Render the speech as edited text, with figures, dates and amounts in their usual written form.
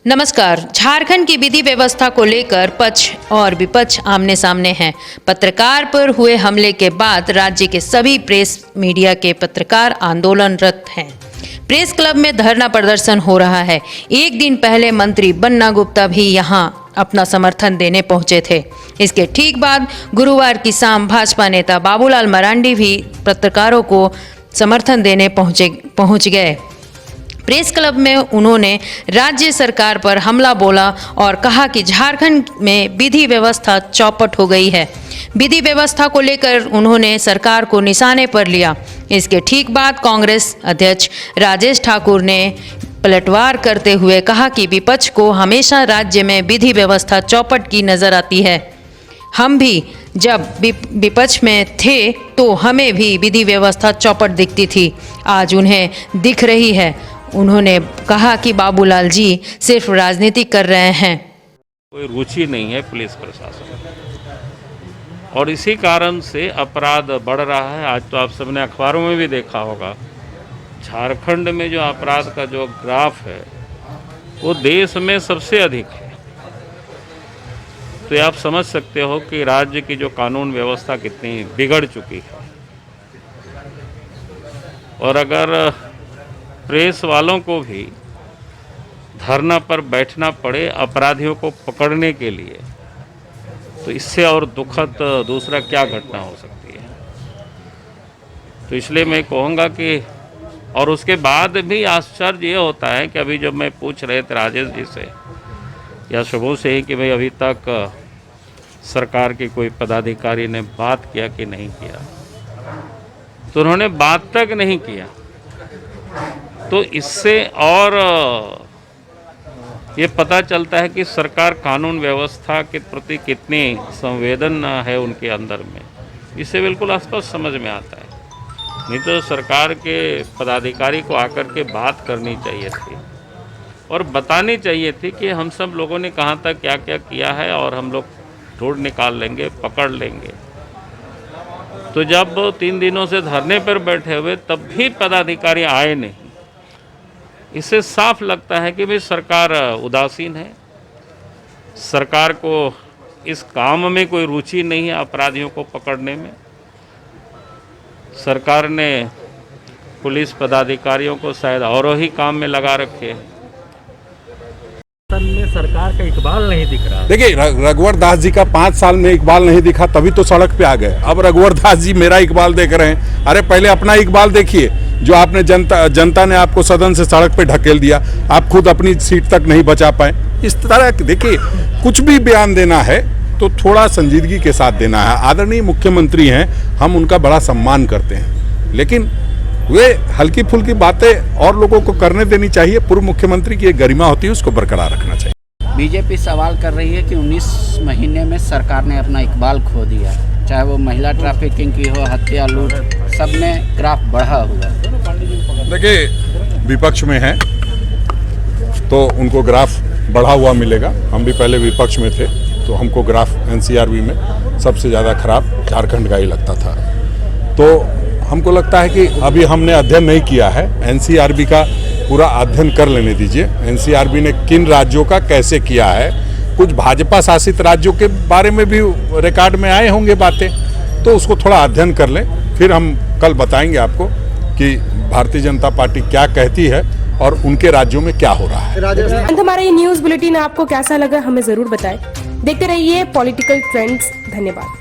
नमस्कार। झारखंड की विधि व्यवस्था को लेकर पक्ष और विपक्ष आमने सामने हैं। पत्रकार पर हुए हमले के बाद राज्य के सभी प्रेस मीडिया के पत्रकार आंदोलनरत हैं। प्रेस क्लब में धरना प्रदर्शन हो रहा है। एक दिन पहले मंत्री बन्ना गुप्ता भी यहां अपना समर्थन देने पहुंचे थे। इसके ठीक बाद गुरुवार की शाम भाजपा नेता बाबूलाल मरांडी भी पत्रकारों को समर्थन देने पहुंच गए। प्रेस क्लब में उन्होंने राज्य सरकार पर हमला बोला और कहा कि झारखंड में विधि व्यवस्था चौपट हो गई है। विधि व्यवस्था को लेकर उन्होंने सरकार को निशाने पर लिया। इसके ठीक बाद कांग्रेस अध्यक्ष राजेश ठाकुर ने पलटवार करते हुए कहा कि विपक्ष को हमेशा राज्य में विधि व्यवस्था चौपट की नजर आती है। हम भी जब विपक्ष में थे तो हमें भी विधि व्यवस्था चौपट दिखती थी, आज उन्हें दिख रही है। उन्होंने कहा कि बाबूलाल जी सिर्फ राजनीति कर रहे हैं। कोई रुचि नहीं है पुलिस प्रशासन और इसी कारण से अपराध बढ़ रहा है। आज तो आप सबने अखबारों में भी देखा होगा, झारखंड में जो अपराध का जो ग्राफ है वो देश में सबसे अधिक है। तो आप समझ सकते हो कि राज्य की जो कानून व्यवस्था कितनी बिगड़ चुकी है। और अगर प्रेस वालों को भी धरना पर बैठना पड़े अपराधियों को पकड़ने के लिए, तो इससे और दुखद दूसरा क्या घटना हो सकती है। तो इसलिए मैं कहूँगा कि और उसके बाद भी आश्चर्य ये होता है कि अभी जब मैं पूछ रहे थे राजेश जी से या शुभू से ही कि भाई अभी तक सरकार के कोई पदाधिकारी ने बात किया कि नहीं किया, तो उन्होंने बात तक नहीं किया। तो इससे और ये पता चलता है कि सरकार कानून व्यवस्था के प्रति कितनी संवेदन है उनके अंदर में। इससे बिल्कुल स्पष्ट समझ में आता है। नहीं तो सरकार के पदाधिकारी को आकर के बात करनी चाहिए थी और बतानी चाहिए थी कि हम सब लोगों ने कहाँ तक क्या क्या किया है और हम लोग ढूंढ निकाल लेंगे, पकड़ लेंगे। तो जब 3 दिनों से धरने पर बैठे हुए तब भी पदाधिकारी आए नहीं, इससे साफ लगता है कि भाई सरकार उदासीन है। सरकार को इस काम में कोई रुचि नहीं है, अपराधियों को पकड़ने में। सरकार ने पुलिस पदाधिकारियों को शायद और ही काम में लगा रखे हैं। में सरकार का इकबाल नहीं दिख रहा। देखिए, रघुवर दास जी का 5 साल में इकबाल नहीं दिखा, तभी तो सड़क पे आ गए। अब रघुवर दास जी मेरा इकबाल देख रहे हैं। अरे पहले अपना इकबाल देखिए, जो आपने जनता ने आपको सदन से सड़क पे ढकेल दिया, आप खुद अपनी सीट तक नहीं बचा पाए। इस तरह देखिए, कुछ भी बयान देना है तो थोड़ा संजीदगी के साथ देना है। आदरणीय मुख्यमंत्री हैं, हम उनका बड़ा सम्मान करते हैं, लेकिन वे हल्की फुल्की बातें और लोगों को करने देनी चाहिए। पूर्व मुख्यमंत्री की एक गरिमा होती है, उसको बरकरार रखना चाहिए। बीजेपी सवाल कर रही है कि 19 महीने में सरकार ने अपना इकबाल खो दिया, चाहे वो महिला ट्रैफिकिंग की हो, हत्या, लूट, सब में ग्राफ बढ़ा हुआ। देखिए, विपक्ष में है तो उनको ग्राफ बढ़ा हुआ मिलेगा। हम भी पहले विपक्ष में थे तो हमको ग्राफ एनसीआरबी में सबसे ज़्यादा खराब झारखंड का ही लगता था। तो हमको लगता है कि अभी हमने अध्ययन नहीं किया है, एनसीआरबी का पूरा अध्ययन कर लेने दीजिए। एनसीआरबी ने किन राज्यों का कैसे किया है, कुछ भाजपा शासित राज्यों के बारे में भी रिकॉर्ड में आए होंगे बातें, तो उसको थोड़ा अध्ययन कर लें। फिर हम कल बताएंगे आपको कि भारतीय जनता पार्टी क्या कहती है और उनके राज्यों में क्या हो रहा है। हमारा ये न्यूज़ बुलेटिन आपको कैसा लगा हमें ज़रूर बताएं। देखते रहिए पॉलिटिकल ट्रेंड्स। धन्यवाद।